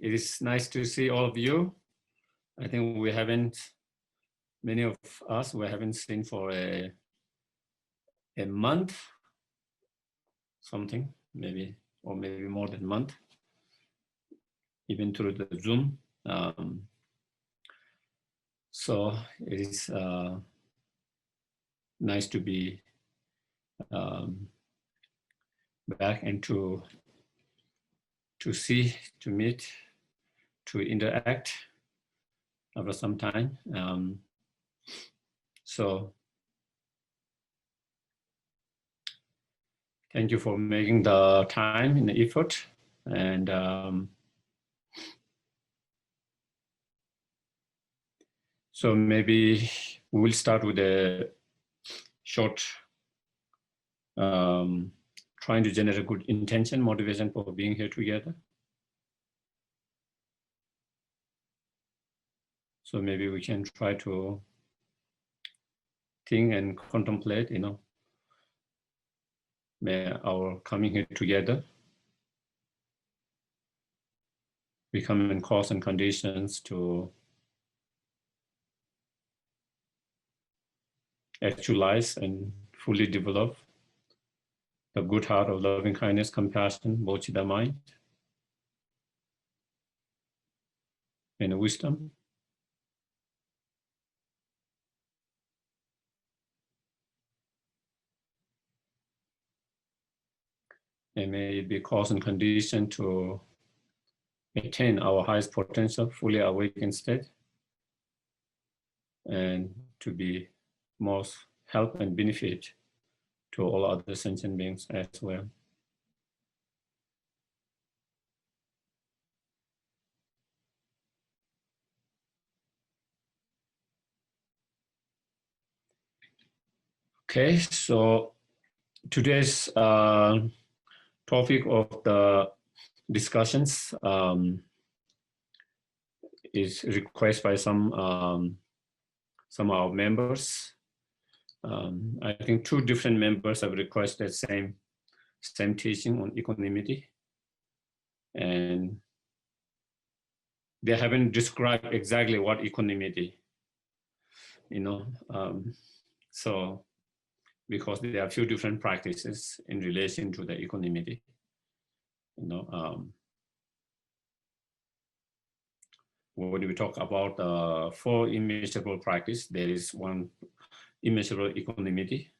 It is nice to see all of you. I think many of us, we haven't seen for a month, something, maybe, or maybe more than a month, even through the Zoom. So it is nice to be back and to see, to meet, to interact after some time. So thank you for making the time and the effort. And so maybe we will start with a short trying to generate a good intention, motivation for being here together. So maybe we can try to think and contemplate, our coming here together, becoming cause and conditions to actualize and fully develop the good heart of loving kindness, compassion, bodhicitta mind, and wisdom. And may it be cause and condition to attain our highest potential, fully awakened state, and to be most help and benefit to all other sentient beings as well. Okay, so today's topic of the discussions is requested by some of our members. I think 2 different members have requested same teaching on equanimity, and they haven't described exactly what equanimity, so because there are a few different practices in relation to the equanimity, when we talk about 4 immeasurable practice, there is one immeasurable equanimity,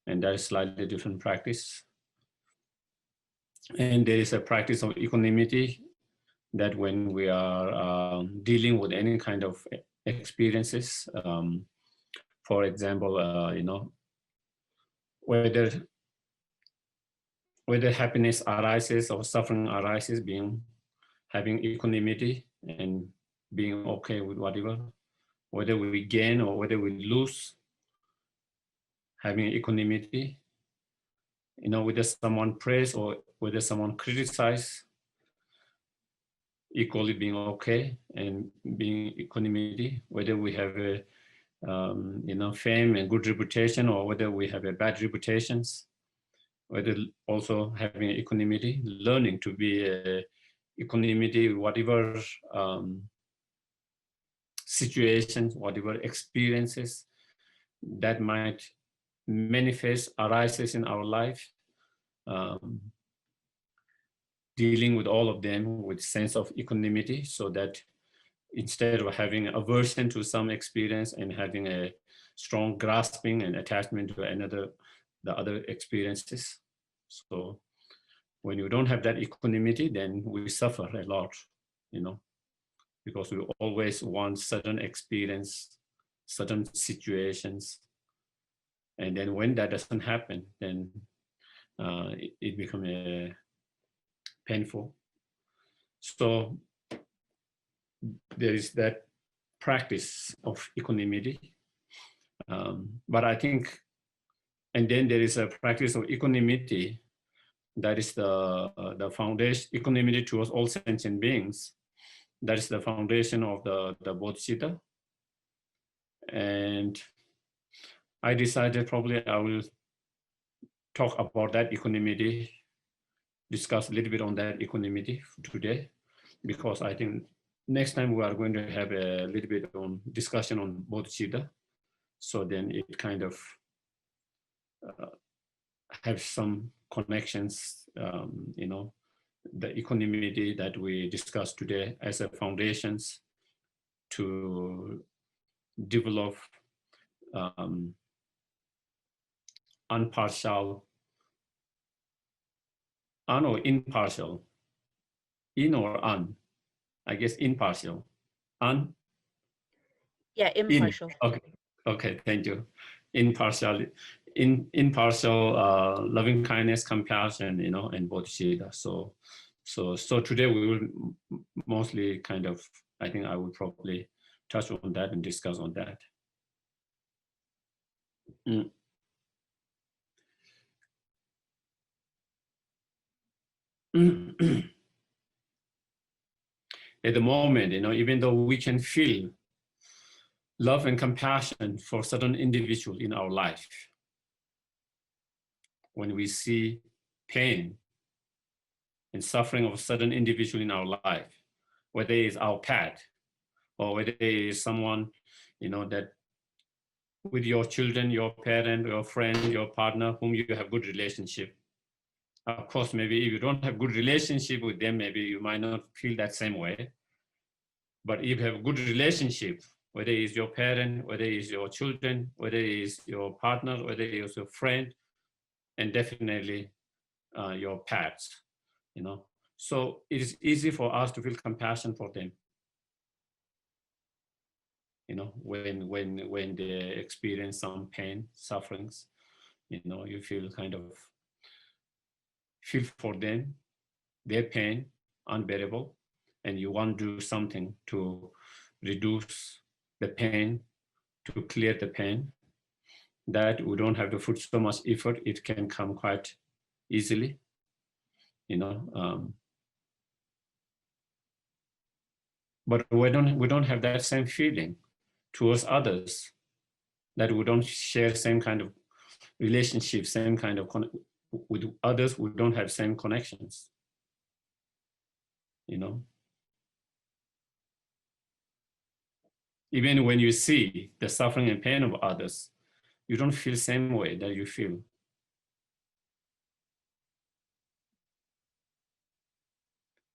and that is slightly different practice. And there is a practice of equanimity that when we are dealing with any kind of experiences, for example, whether happiness arises or suffering arises, having equanimity and being okay with whatever, whether we gain or whether we lose, having equanimity, whether someone praise or whether someone criticize, equally being okay and being equanimity, whether we have a fame and good reputation or whether we have a bad reputations, whether also having equanimity, learning to be equanimity, whatever situations, whatever experiences that might manifest, arises in our life, dealing with all of them with sense of equanimity, so that instead of having aversion to some experience and having a strong grasping and attachment to the other experiences. So when you don't have that equanimity, then we suffer a lot, because we always want certain experience, certain situations. And then when that doesn't happen, then it becomes painful. So there is that practice of equanimity. But I think, and then there is a practice of equanimity that is the foundation, equanimity towards all sentient beings. That is the foundation of the bodhicitta. And I decided probably I will talk about that equanimity, discuss a little bit on that equanimity today. because I think next time we are going to have a little bit on discussion on bodhicitta. So then it kind of uh, have some connections, the equanimity that we discussed today as a foundations to develop um, unpartial, or impartial, in or un, I guess impartial, un, Yeah, in. impartial. Okay, okay, thank you. Impartial, impartial, loving kindness, compassion, and bodhicitta. So today we will mostly kind of, I think I will probably touch on that and discuss on that. Mm. At the moment, even though we can feel love and compassion for certain individual in our life, when we see pain and suffering of a certain individual in our life, whether it's our pet or whether it is someone, that with your children, your parent, your friend, your partner, whom you have good relationship. Of course, maybe if you don't have good relationship with them, maybe you might not feel that same way. But if you have a good relationship, whether it's your parent, whether it's your children, whether it's your partner, whether it's your friend, and definitely your pets, So it is easy for us to feel compassion for them, when they experience some pain, sufferings, you feel kind of feel for them, their pain, unbearable, and you want to do something to reduce the pain, to clear the pain, that we don't have to put so much effort. It can come quite easily, you know. But we don't have that same feeling towards others, that we don't share same kind of relationship, same kind of with others. We don't have same connections, you know. Even when you see the suffering and pain of others, you don't feel the same way that you feel.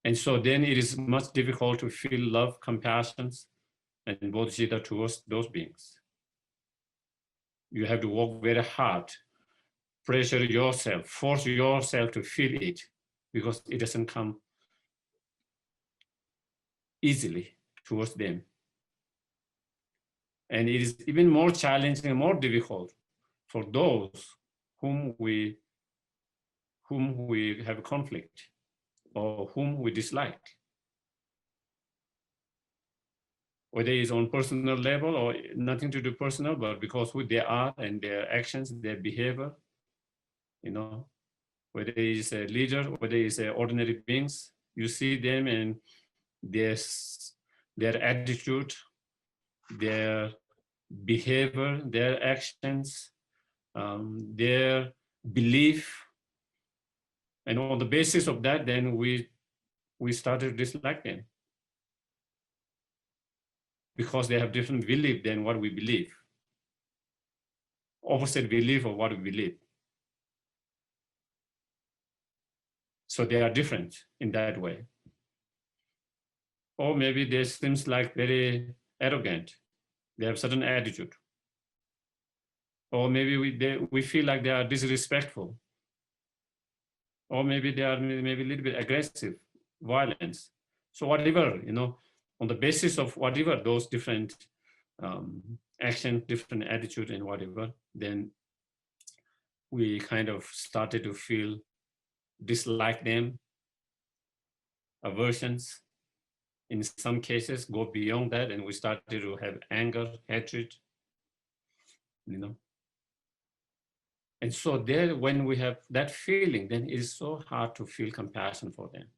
And so then it is much difficult to feel love, compassion, and bodhicitta towards those beings. You have to work very hard, pressure yourself, force yourself to feel it, because it doesn't come easily towards them. And it is even more challenging and more difficult for those whom we have conflict or whom we dislike, whether it's on personal level or nothing to do personal, but because who they are and their actions, their behavior, whether it's a leader, whether it's ordinary beings, you see them and their attitude, their behavior, their actions, their belief, and on the basis of that, then we started to dislike them, because they have different belief than what we believe, opposite belief of what we believe. So they are different in that way. Or maybe they seems like very arrogant. They have certain attitude. Or maybe we feel like they are disrespectful. Or maybe they are maybe a little bit aggressive, violence. So whatever, on the basis of whatever those different action, different attitude and whatever, then we kind of started to feel dislike them, aversions. In some cases, go beyond that, and we started to have anger, hatred, And so there, when we have that feeling, then it is so hard to feel compassion for them.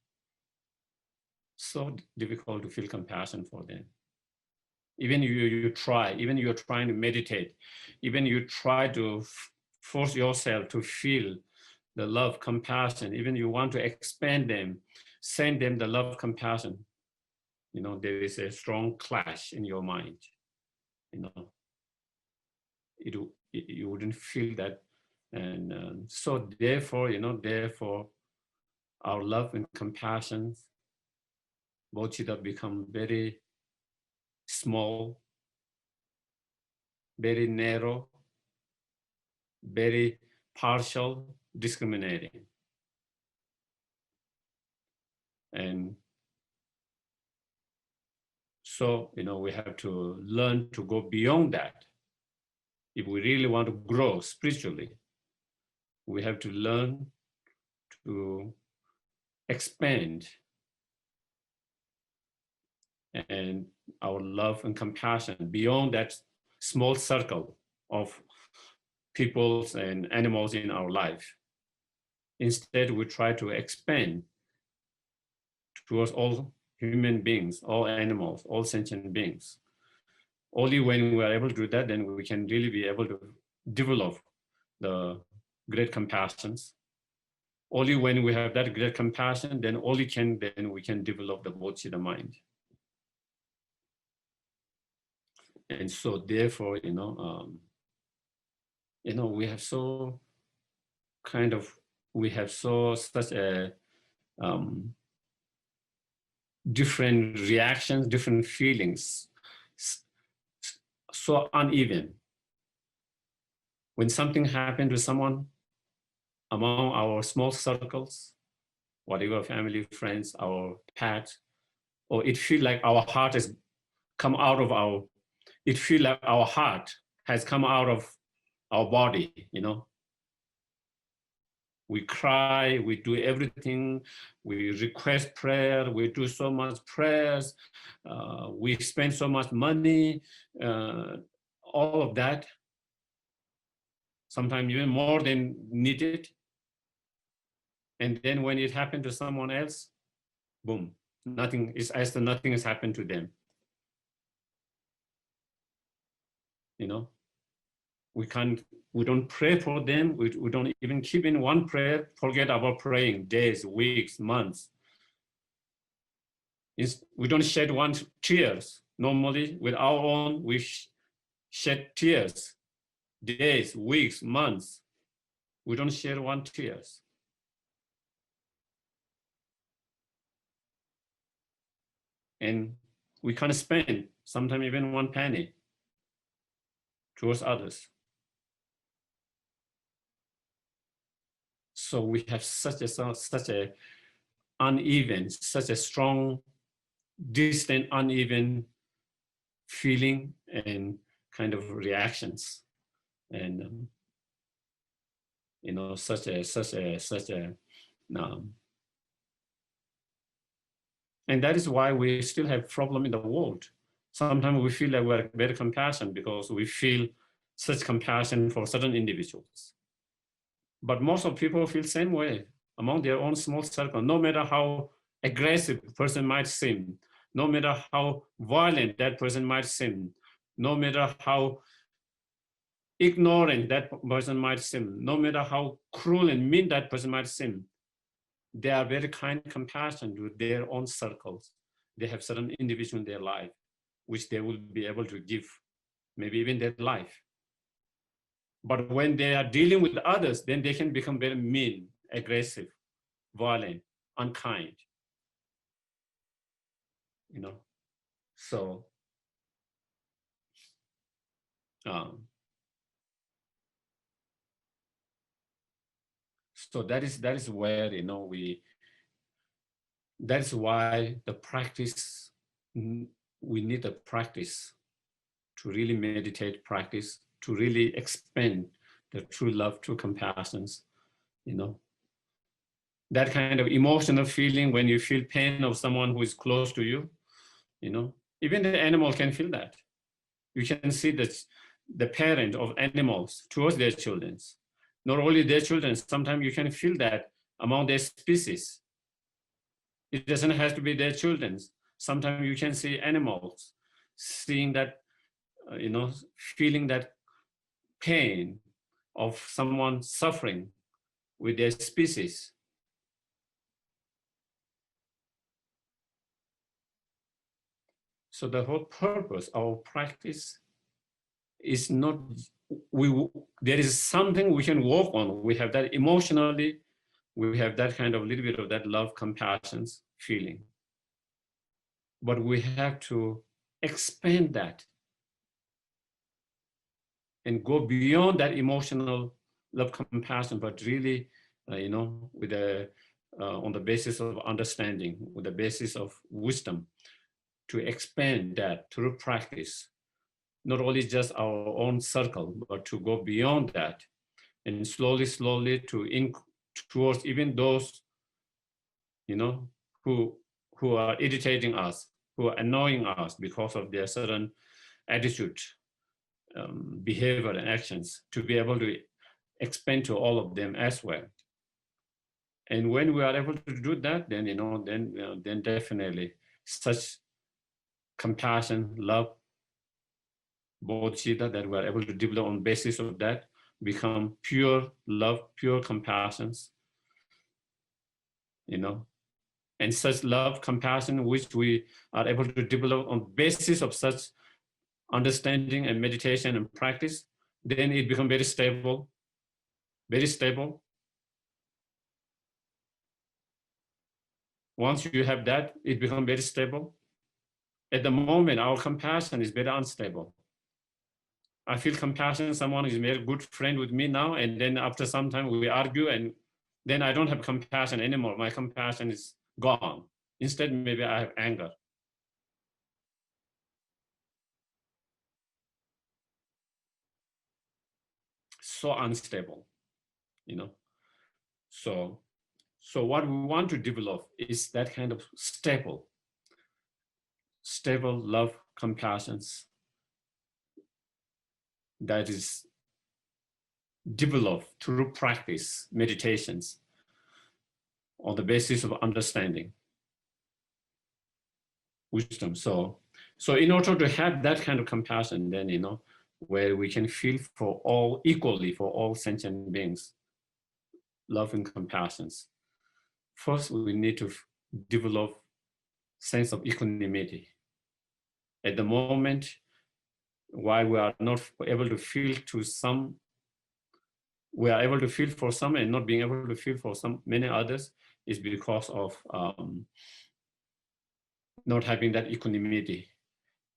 So difficult to feel compassion for them. Even you try, even you're trying to meditate, even you try to force yourself to feel the love, compassion, even you want to expand them, send them the love, compassion. there is a strong clash in your mind. You know, it, you wouldn't feel that. And so therefore, therefore, our love and compassion, bodhicitta, become very small, very narrow, very partial, discriminating. And so, we have to learn to go beyond that. If we really want to grow spiritually, we have to learn to expand and our love and compassion beyond that small circle of peoples and animals in our life. Instead, we try to expand towards all human beings, all animals, all sentient beings. Only when we are able to do that, then we can really be able to develop the great compassions. Only when we have that great compassion, then we can develop the bodhicitta mind. And so therefore, we have so such a different reactions, different feelings, so uneven. When something happened to someone among our small circles, whatever, family, friends, our pet, or it feels like our heart has come out of it feels like our heart has come out of our body, We cry, we do everything, we request prayer, we do so much prayers, we spend so much money, all of that, sometimes even more than needed. And then when it happened to someone else, boom, nothing is as though nothing has happened to them. We don't pray for them. We don't even keep in one prayer, forget about praying days, weeks, months. We don't shed one tears. Normally, with our own, we shed tears, days, weeks, months. We don't shed one tears. And we can't spend sometimes even one penny towards others. So we have such a uneven, such a strong, distant, uneven feeling and kind of reactions, and such a and that is why we still have problem in the world. Sometimes we feel like we're very compassionate because we feel such compassion for certain individuals. But most of people feel same way among their own small circle, no matter how aggressive the person might seem, no matter how violent that person might seem, no matter how ignorant that person might seem, no matter how cruel and mean that person might seem, they are very kind, compassionate with their own circles. They have certain individuals in their life, which they will be able to give, maybe even their life. But when they are dealing with others, then they can become very mean, aggressive, violent, unkind. So so that is where that's why the practice, we need a practice to really meditate, practice to really expand the true love, true compassions. That kind of emotional feeling when you feel pain of someone who is close to you, even the animal can feel that. You can see that the parent of animals towards their children, not only their children, sometimes you can feel that among their species. It doesn't have to be their children. Sometimes you can see animals seeing that, feeling that pain of someone suffering with their species. So the whole purpose, our practice is not, there is something we can work on. We have that emotionally, we have that kind of little bit of that love, compassion feeling. But we have to expand that and go beyond that emotional love, compassion, but really, with on the basis of understanding, with the basis of wisdom, to expand that through practice, not only just our own circle, but to go beyond that and slowly, slowly towards even those, who are irritating us, who are annoying us because of their certain attitude, behavior, and actions, to be able to expand to all of them as well. And when we are able to do that, then then definitely such compassion, love, bodhicitta that we are able to develop on basis of that become pure love, pure compassions, and such love, compassion, which we are able to develop on basis of such understanding and meditation and practice, then it becomes very stable, very stable. Once you have that, it becomes very stable. At the moment, our compassion is very unstable. I feel compassion, someone is a very good friend with me now, and then after some time we argue, and then I don't have compassion anymore. My compassion is gone. Instead, maybe I have anger. So unstable, So what we want to develop is that kind of stable love, compassions that is developed through practice, meditations, on the basis of understanding, wisdom. So in order to have that kind of compassion, then, where we can feel for all equally, for all sentient beings, love and compassions, first we need to develop sense of equanimity. At the moment, why we are not able to feel to some, we are able to feel for some and not being able to feel for many others, is because of not having that equanimity,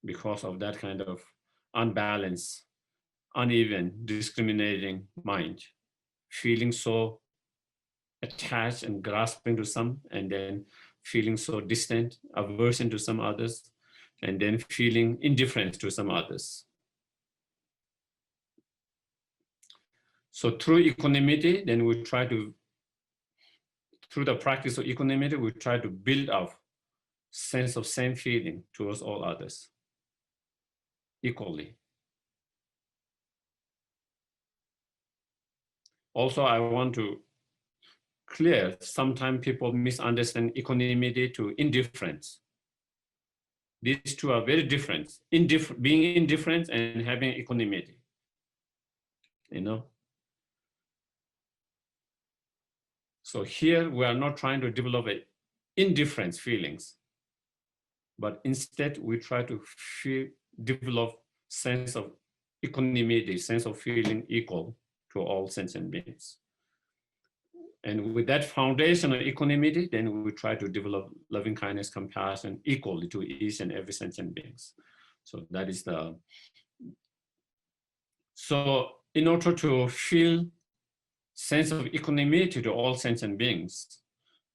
because of that kind of unbalanced, uneven, discriminating mind, feeling so attached and grasping to some, and then feeling so distant, aversion to some others, and then feeling indifference to some others. So through equanimity, then we try to, through the practice of equanimity, we try to build up sense of same feeling towards all others equally. Also, I want to clear, sometimes people misunderstand equanimity to indifference. These two are very different. Being indifferent and having equanimity, So here we are not trying to develop indifference feelings, but instead we try to develop sense of equanimity, sense of feeling equal to all sentient beings. And with that foundation of equanimity, then we try to develop loving kindness, compassion equally to each and every sentient beings. So that is so in order to feel sense of equanimity to all sentient beings,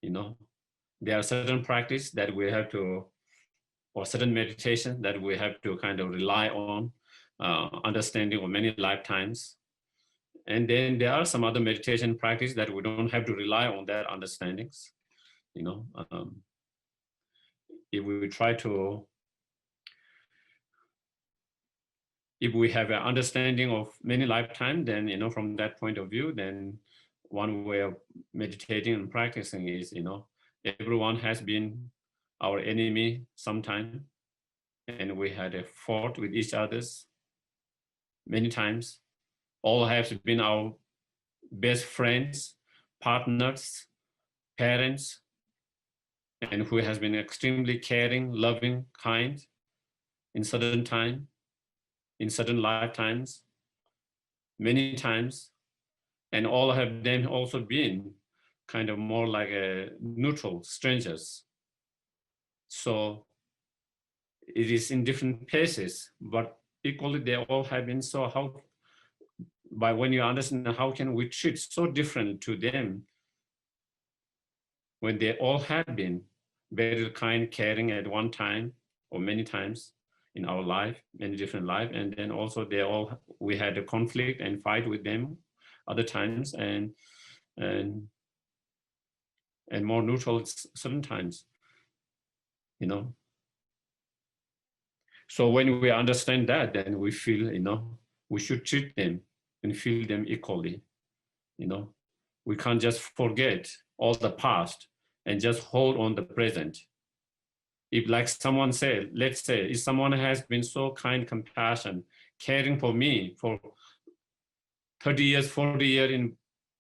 there are certain practice that we have to, or certain meditation that we have to kind of rely on, understanding of many lifetimes. And then there are some other meditation practice that we don't have to rely on that understandings. If we try to, if we have an understanding of many lifetimes, then, from that point of view, then one way of meditating and practicing is, everyone has been our enemy sometime, and we had a fought with each others many times. All have been our best friends, partners, parents, and who has been extremely caring, loving, kind. in certain time, in certain lifetimes, many times, and all have them also been kind of more like a neutral strangers. So it is in different paces, but equally they all have been. So how, by when you understand how can we treat so different to them when they all have been very kind, caring at one time or many times in our life, many different life, and then also they all we had a conflict and fight with them other times, and and more neutral certain times, you know. So when we understand that, then we feel, you know, we should treat them and feel them equally, you know. We can't just forget all the past and just hold on the present. If like someone said, let's say, if someone has been so kind, compassion, caring for me for 30 years, 40 years in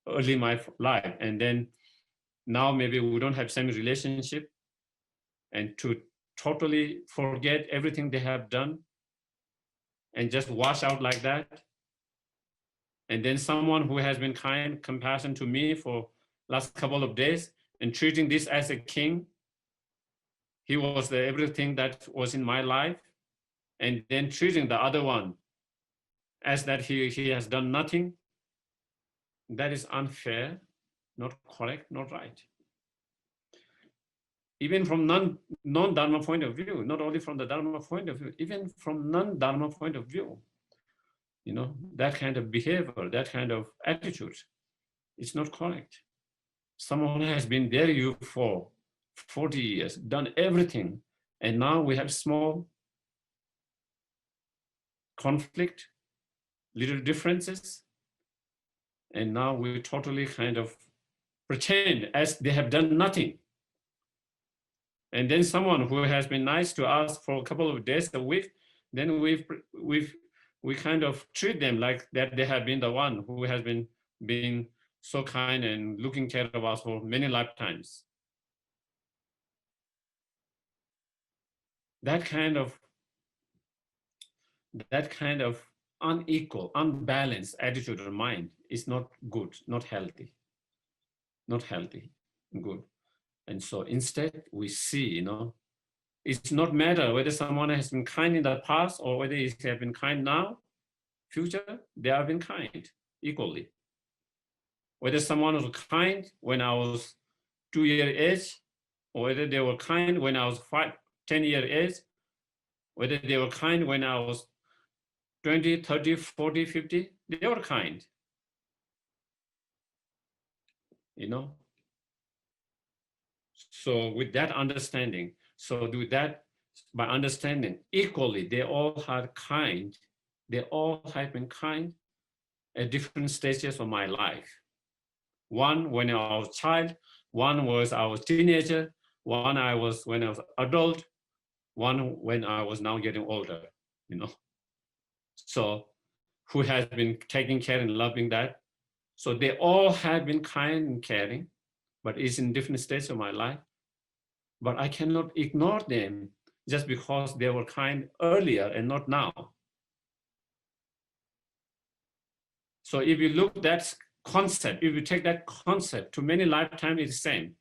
early my life, and then now maybe we don't have same relationship, and to totally forget everything they have done and just wash out like that. And then someone who has been kind, compassion to me for last couple of days and treating this as a king, he was the everything that was in my life, and then treating the other one as that he has done nothing, that is unfair, not correct, not right. Even from non-Dharma point of view, not only from the Dharma point of view, even from non-Dharma point of view, you know, that kind of behavior, that kind of attitude, it's not correct. Someone has been there you for 40 years, done everything, and now we have small conflict, little differences, and now we totally kind of pretend as they have done nothing. And then someone who has been nice to us for a couple of days, a week, then we kind of treat them like that they have been the one who has been being so kind and looking care of us for many lifetimes. That kind of unequal, unbalanced attitude or mind is not good, not healthy, not healthy, good. And so instead we see, you know, it's not matter whether someone has been kind in the past or whether he has been kind now, future, they have been kind equally. Whether someone was kind when I was 2-year age, or whether they were kind when I was 10-year age, whether they were kind when I was 20, 30, 40, 50, they were kind, you know. So with that understanding, so with that, by understanding equally, they all are kind, they all have been kind at different stages of my life. One when I was a child, one was I was teenager, one I was when I was adult, one when I was now getting older, you know. So who has been taking care and loving that? So they all have been kind and caring, but it's in different stages of my life. But I cannot ignore them just because they were kind earlier and not now. So if you look at that concept, if you take that concept to many lifetimes, it's the same.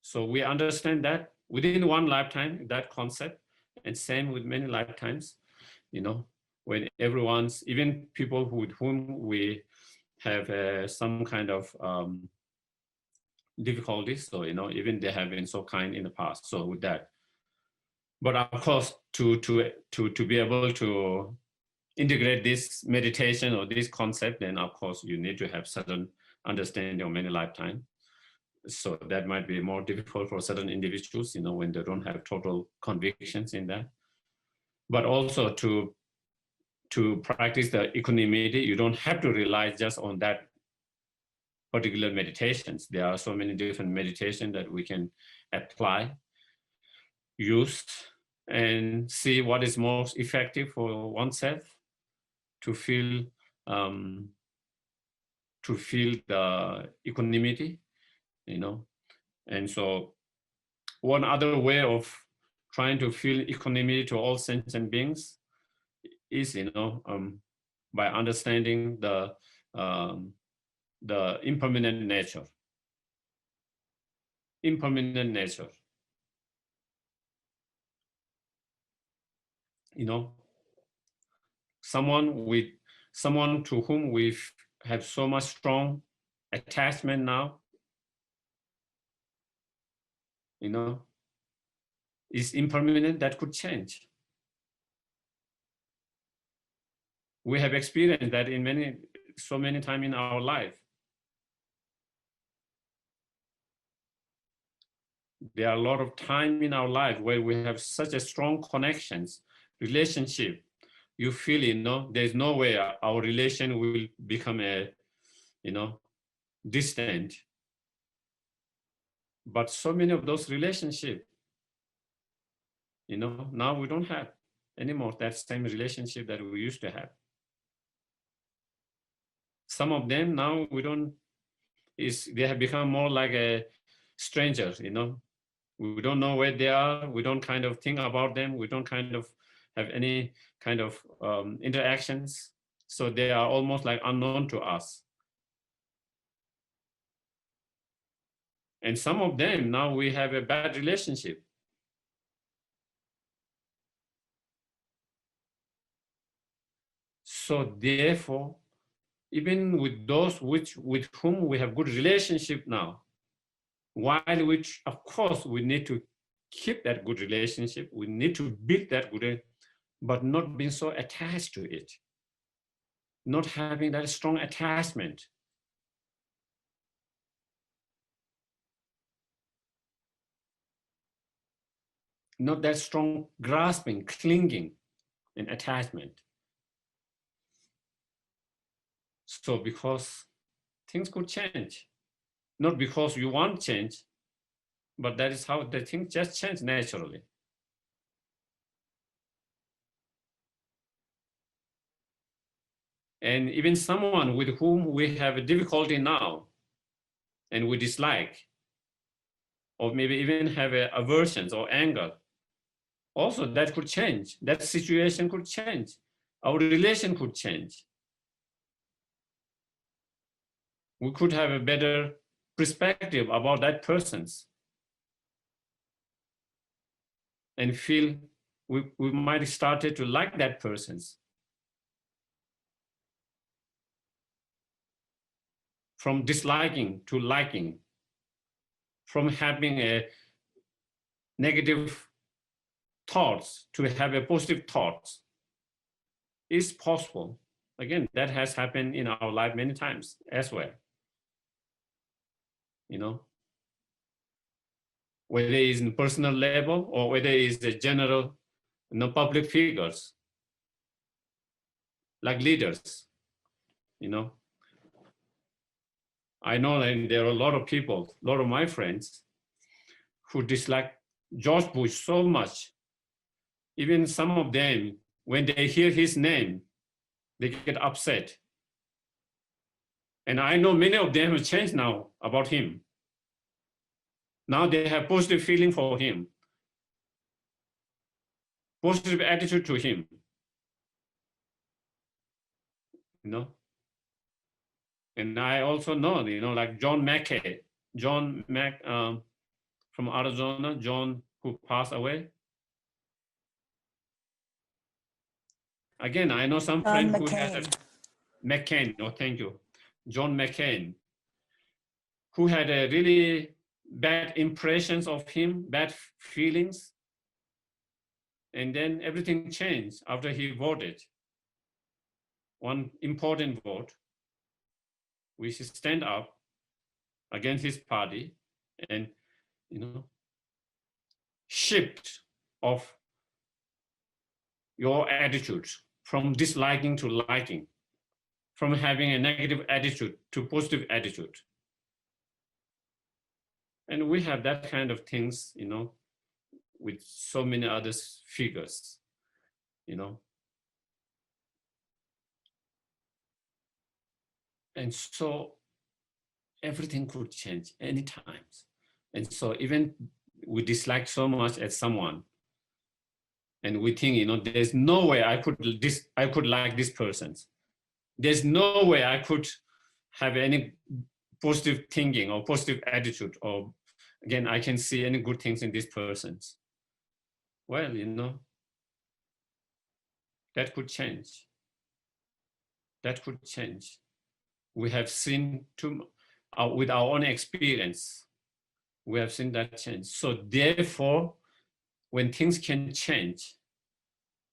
So we understand that within one lifetime, that concept, and same with many lifetimes, you know, when everyone's, even people with whom we have some kind of difficulties, so, you know, even they have been so kind in the past. So with that, but of course, to be able to integrate this meditation or this concept, then of course you need to have certain understanding of many lifetimes. So that might be more difficult for certain individuals, you know, when they don't have total convictions in that. But also to practice the equanimity, you don't have to rely just on that particular meditations. There are so many different meditations that we can apply, use, and see what is most effective for oneself to feel um, the equanimity, you know. And so one other way of trying to feel equanimity to all sentient beings is, by understanding the impermanent nature. Impermanent nature. Someone to whom we have so much strong attachment now, is impermanent, that could change. We have experienced that so many times in our life. There are a lot of time in our life where we have such a strong connections, relationship. You feel, there's no way our relation will become distant. But so many of those relationships, now we don't have anymore that same relationship that we used to have. Some of them now they have become more like a strangers, We don't know where they are. We don't kind of think about them. We don't kind of have any kind of interactions. So they are almost like unknown to us. And some of them, now we have a bad relationship. So therefore, even with those with whom we have good relationship now, while which, of course, we need to keep that good relationship, we need to build that good, but not being so attached to it, not having that strong attachment. Not that strong grasping, clinging, and attachment. So because things could change, not because you want change, but that is how the things just change naturally. And even someone with whom we have a difficulty now and we dislike, or maybe even have aversions or anger, also that could change. That situation could change. Our relation could change. We could have a better perspective about that person's and feel we might started to like that person's. From disliking to liking, from having a negative thoughts to have a positive thoughts is possible. Again, that has happened in our life many times as well. Whether it is in personal level or whether it is the general, public figures, like leaders, I know that there are a lot of people, a lot of my friends who dislike George Bush so much. Even some of them, when they hear his name, they get upset. And I know many of them have changed now about him. Now they have positive feeling for him, positive attitude to him. And I also know, like John McKay, from Arizona, John who passed away. Again, I know some friend who had McCain, thank you. John McCain, who had a really bad impressions of him, bad feelings. And then everything changed after he voted. One important vote, we should stand up against his party and, shift of your attitudes from disliking to liking, from having a negative attitude to positive attitude. And we have that kind of things, with so many other figures, And so everything could change anytime. And so even we dislike so much at someone, and we think, there's no way I could like this person. There's no way I could have any positive thinking or positive attitude, or again, I can see any good things in this person. Well, that could change. That could change. We have seen with our own experience, we have seen that change. So therefore, when things can change,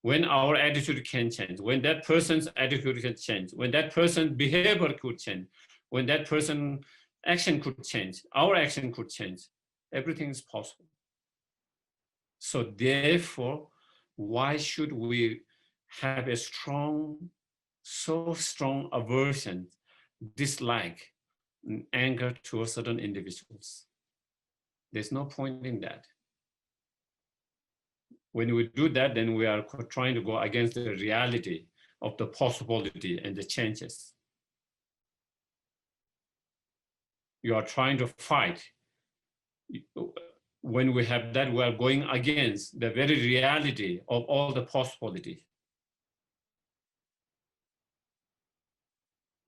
when our attitude can change, when that person's attitude can change, when that person's behavior could change, when that person's action could change, our action could change, everything is possible. So therefore, why should we have a so strong aversion, dislike, and anger towards certain individuals? There's no point in that. When we do that, then we are trying to go against the reality of the possibility and the changes. You are trying to fight. When we have that, we are going against the very reality of all the possibility.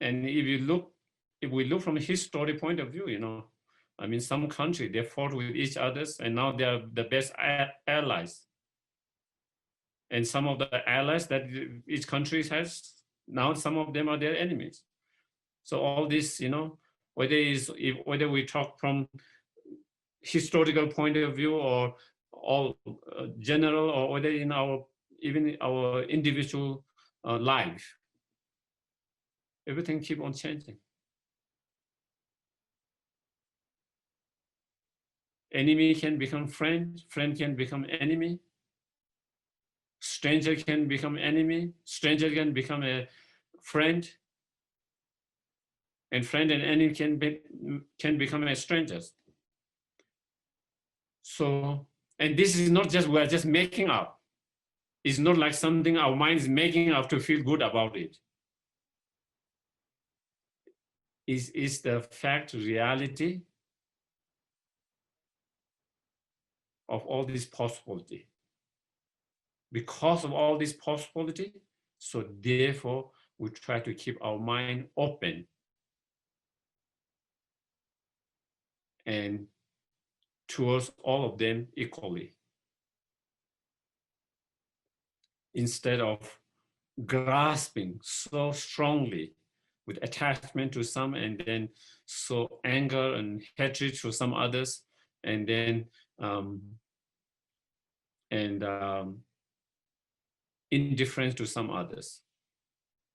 And if we look from a history point of view, some country, they fought with each other, and now they are the best allies. And some of the allies that each country has, now some of them are their enemies. So all this, whether we talk from historical point of view or all general, or whether in even our individual life, everything keep on changing. Enemy can become friend, friend can become enemy, stranger can become enemy, stranger can become a friend, and friend and enemy can become a strangers. So, and this is not just, we're just making up. It's not like something our mind is making up to feel good about it. Is the fact, reality of all this possibility. Because of all this possibility, so therefore we try to keep our mind open and towards all of them equally, instead of grasping so strongly with attachment to some, and then so anger and hatred to some others, and then indifference to some others.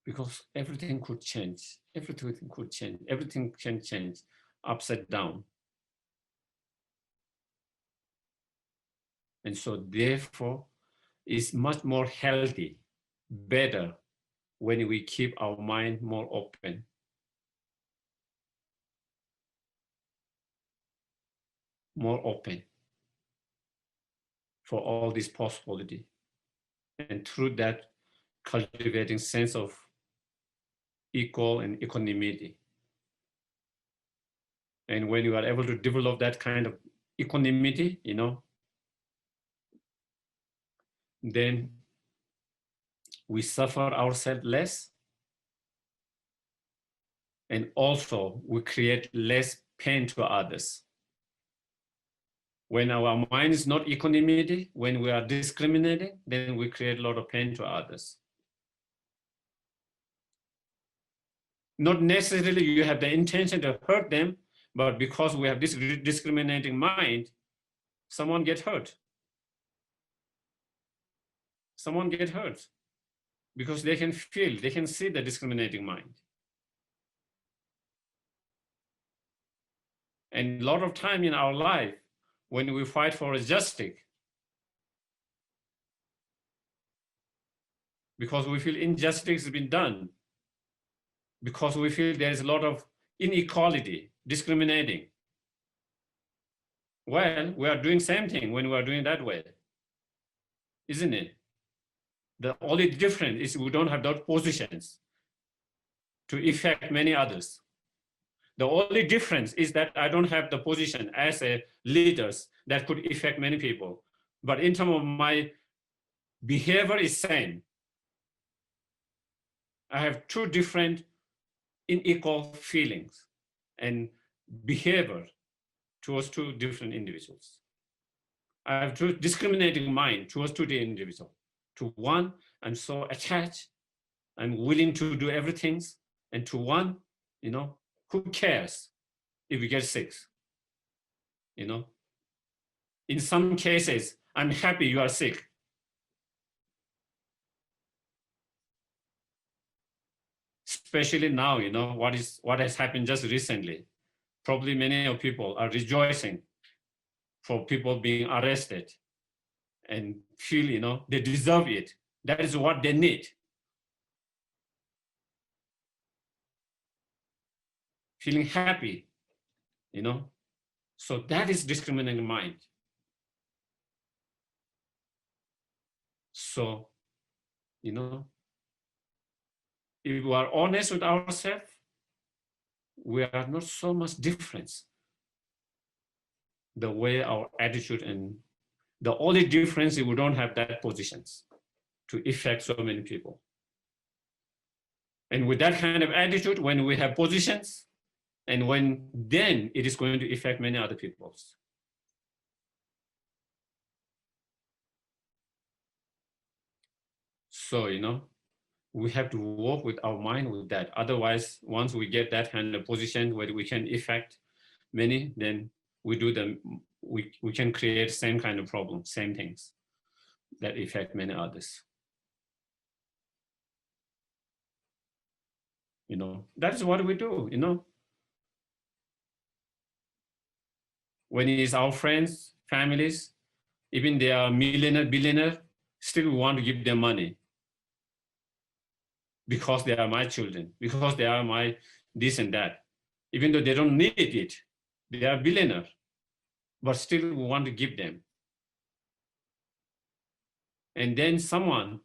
Because everything could change, everything could change, everything can change upside down. And so therefore, it's much more healthy, better, when we keep our mind more open. More open for all this possibility. And through that, cultivating sense of equal and equanimity. And when you are able to develop that kind of equanimity, then we suffer ourselves less, and also we create less pain to others. When our mind is not equanimity, when we are discriminating, then we create a lot of pain to others. Not necessarily you have the intention to hurt them, but because we have this discriminating mind, someone gets hurt. Someone gets hurt because they can feel, they can see the discriminating mind. And a lot of time in our life, when we fight for justice, because we feel injustice has been done, because we feel there is a lot of inequality, discriminating. Well, we are doing same thing when we are doing that way, isn't it? The only difference is we don't have those positions to affect many others. The only difference is that I don't have the position as a leaders that could affect many people. But in terms of my behavior is same. I have two different unequal feelings and behavior towards two different individuals. I have two discriminating mind towards two different individuals. To one, I'm so attached, I'm willing to do everything, and to one, who cares if we get sick? In some cases, I'm happy you are sick. Especially now, what has happened just recently. Probably many of people are rejoicing for people being arrested and feel, they deserve it. That is what they need. Feeling happy, So that is discriminating mind. So, if we are honest with ourselves, we are not so much difference. The way our attitude, and the only difference is we don't have that positions to affect so many people. And with that kind of attitude, when we have positions, and then it is going to affect many other people. So, we have to work with our mind with that. Otherwise, once we get that kind of position where we can affect many, then we can create same kind of problem, same things that affect many others. That is what we do, When it is our friends, families, even they are millionaire, billionaire, still we want to give them money because they are my children, because they are my this and that. Even though they don't need it, they are billionaire, but still we want to give them. And then someone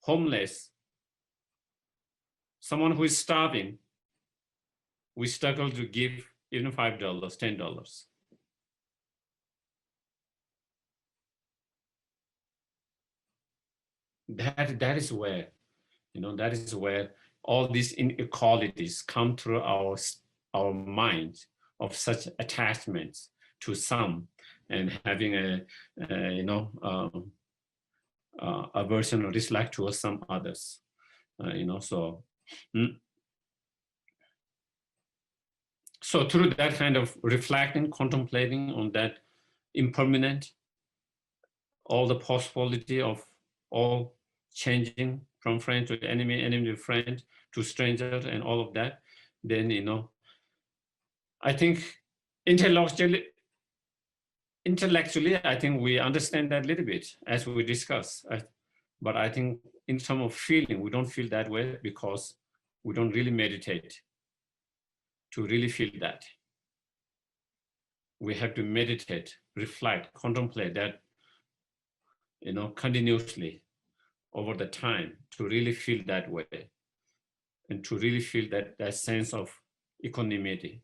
homeless, someone who is starving, we struggle to give even $5, $10. That is where, that is where all these inequalities come through our mind of such attachments to some, and having aversion or dislike towards some others. So through that kind of reflecting, contemplating on that impermanent, all the possibility of all changing from friend to enemy, enemy to friend to stranger, and all of that, then I think intellectually, I think we understand that a little bit as we discuss. But I think in terms of feeling, we don't feel that way because we don't really meditate to really feel that. We have to meditate, reflect, contemplate that, continuously over the time to really feel that way, and to really feel that sense of equanimity,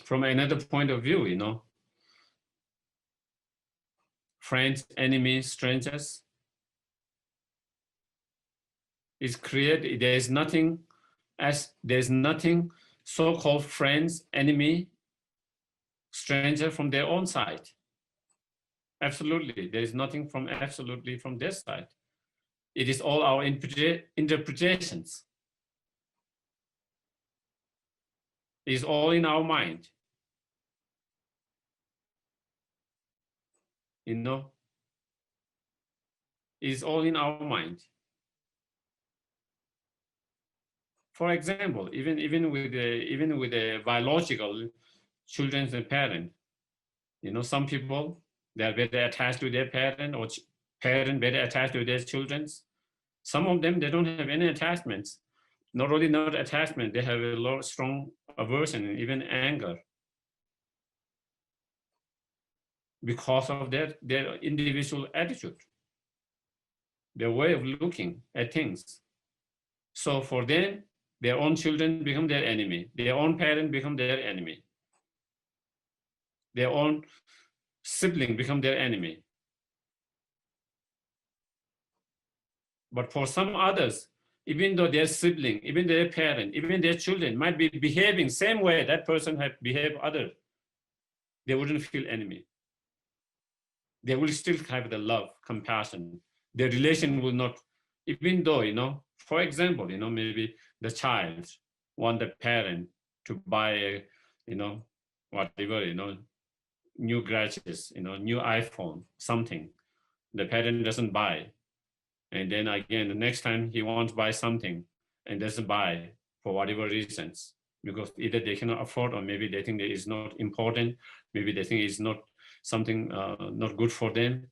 From another point of view, friends, enemies, strangers, is created. There's nothing so-called friends, enemy, stranger from their own side. Absolutely, there is nothing absolutely from their side. It is all our interpretations. It is all in our mind. It is all in our mind. For example, even with the biological children and parent, some people, they are very attached to their parent, or parent very attached to their children. Some of them, they don't have any attachments. Not only not attachment, they have a strong aversion and even anger because of their individual attitude, their way of looking at things. So for them, Their own children become their enemy. Their own parent become their enemy. Their own sibling become their enemy. But for some others, even though their sibling, even their parent, even their children might be behaving same way that person had behaved other, they wouldn't feel enemy. They will still have the love, compassion. Their relation will not, even though, for example, maybe the child want the parent to buy a, whatever, new gadgets, new iPhone, something. The parent doesn't buy. And then again, the next time he wants to buy something and doesn't buy for whatever reasons, because either they cannot afford or maybe they think that it's not important, maybe they think it's not something not good for them.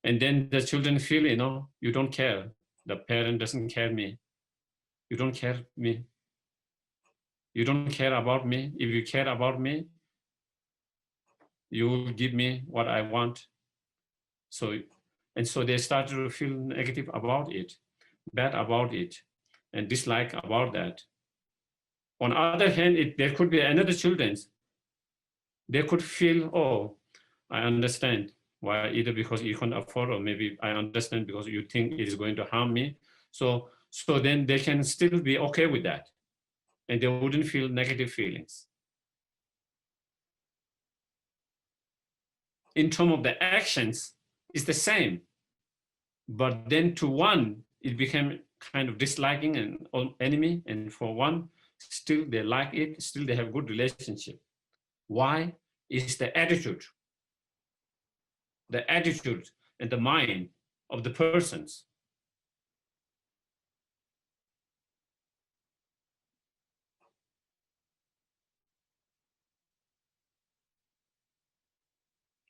And then the children feel, you don't care. The parent doesn't care me. You don't care me. You don't care about me. If you care about me, you will give me what I want. So, and so they started to feel negative about it, bad about it, and dislike about that. On the other hand, there could be another children. They could feel, oh, I understand why, either because you can't afford, or maybe I understand because you think it is going to harm me. So then they can still be okay with that, and they wouldn't feel negative feelings. In terms of the actions, it's the same. But then to one, it became kind of disliking and enemy, and for one, still they like it, still they have good relationship. Why? Is the attitude and the mind of the persons.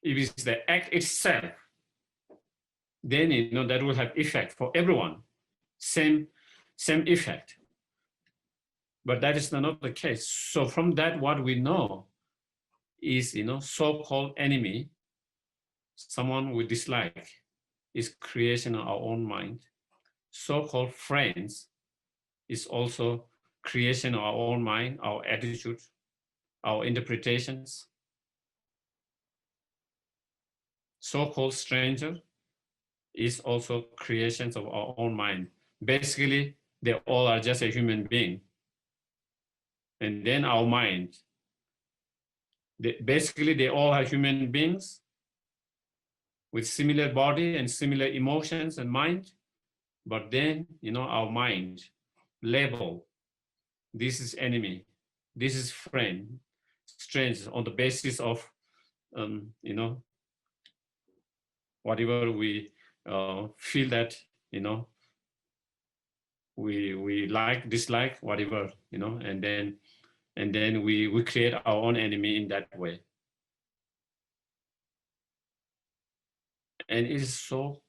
If it's the act itself, then that will have effect for everyone, same effect. But that is not the case. So from that, what we know is, so-called enemy, someone we dislike, is creation of our own mind. So-called friends is also creation of our own mind, our attitude, our interpretations. So-called stranger is also creations of our own mind. Basically, they all are just a human being. And then our mind, basically they all are human beings with similar body and similar emotions and mind. But then, our mind label, this is enemy, this is friend, strange, on the basis of, whatever we feel that, we like, dislike, whatever, and then we create our own enemy in that way. And it is so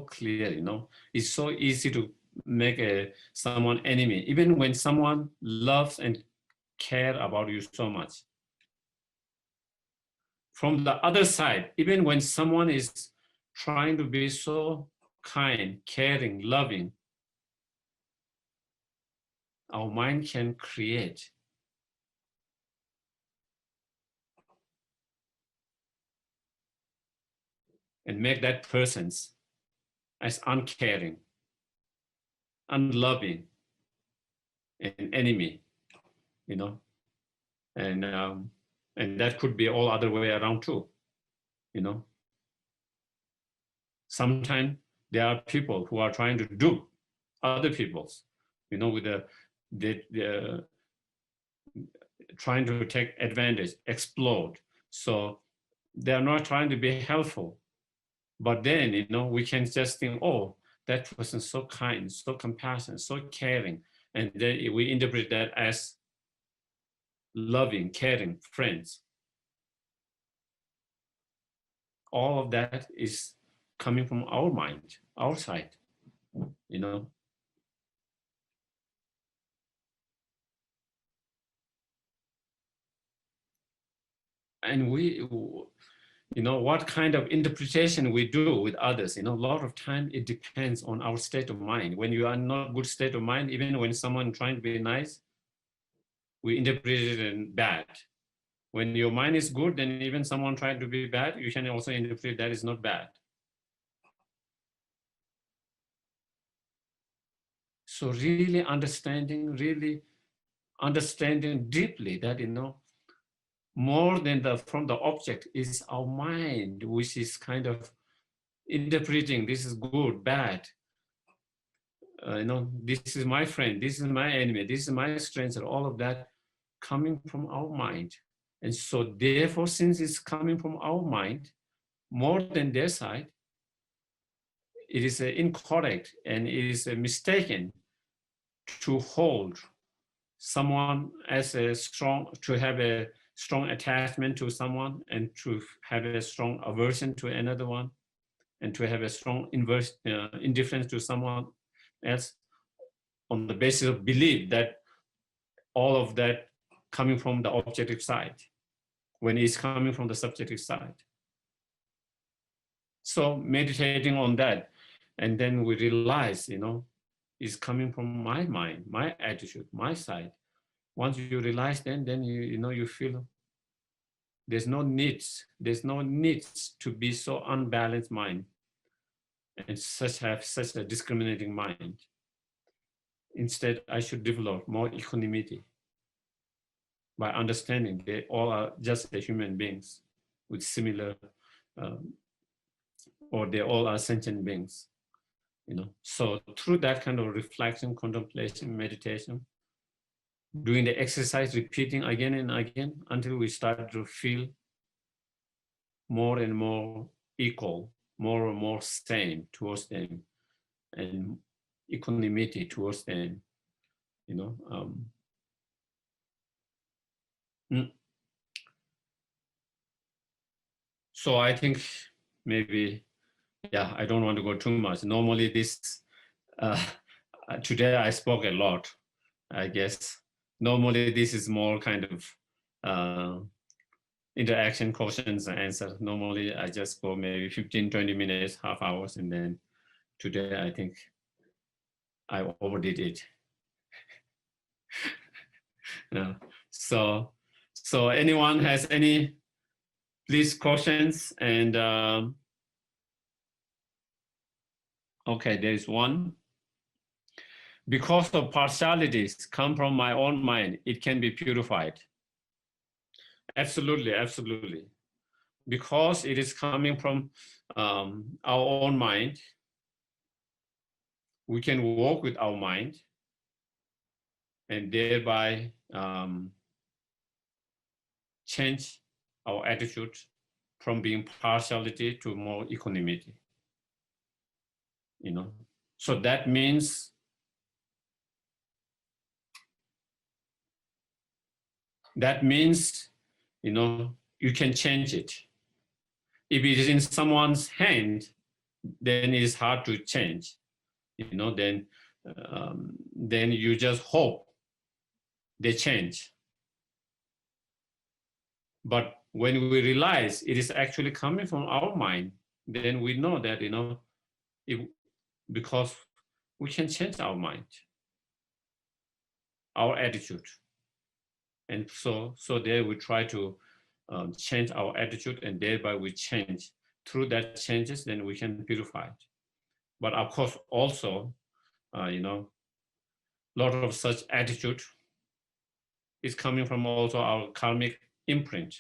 clear, it's so easy to make someone enemy, even when someone loves and care about you so much. From the other side, even when someone is trying to be so kind, caring, loving, our mind can create and make that person's as uncaring, unloving, an enemy, and that could be all other way around too, Sometimes there are people who are trying to do other people's, with the trying to take advantage, explode. So they are not trying to be helpful, but then we can just think, oh, that person's so kind, so compassionate, so caring, and then we interpret that as loving, caring friends. All of that is coming from our mind, our side, And what kind of interpretation we do with others. A lot of time it depends on our state of mind. When you are not good state of mind, even when someone trying to be nice, we interpret it in bad. When your mind is good, then even someone trying to be bad, you can also interpret that is not bad. So really understanding deeply that, more than from the object is our mind, which is kind of interpreting this is good, bad. This is my friend, this is my enemy, this is my strength, and all of that coming from our mind. And so therefore, since it's coming from our mind, more than their side, it is incorrect and it is mistaken to hold someone as to have a strong attachment to someone and to have a strong aversion to another one and to have a strong indifference to someone else on the basis of belief that all of that coming from the objective side when it's coming from the subjective side. So meditating on that, and then we realize, it's coming from my mind, my attitude, my side. Once you realize, then you feel there's no needs to be so unbalanced mind and have such a discriminating mind. Instead, I should develop more equanimity by understanding they all are just the human beings with similar, or they all are sentient beings. So through that kind of reflection, contemplation, meditation, doing the exercise, repeating again and again until we start to feel more and more equal, more and more same towards them, and equanimity towards them. So I think maybe, I don't want to go too much. Normally this, today I spoke a lot, I guess. Normally this is more kind of interaction, questions and answers. Normally I just go maybe 15, 20 minutes, half hours, and then today I think I overdid it. Yeah. So anyone has any, please, questions? And okay, there is one. Because of partialities come from my own mind, it can be purified. Absolutely, absolutely. Because it is coming from our own mind, we can work with our mind and thereby change our attitude from being partiality to more equanimity. So that means you can change it. If it is in someone's hand, then it is hard to change. Then you just hope they change. But when we realize it is actually coming from our mind, then we know that, because we can change our mind, our attitude. And so there we try to change our attitude, and thereby we change. Through that changes, then we can purify it. But of course, also, a lot of such attitude is coming from also our karmic imprint.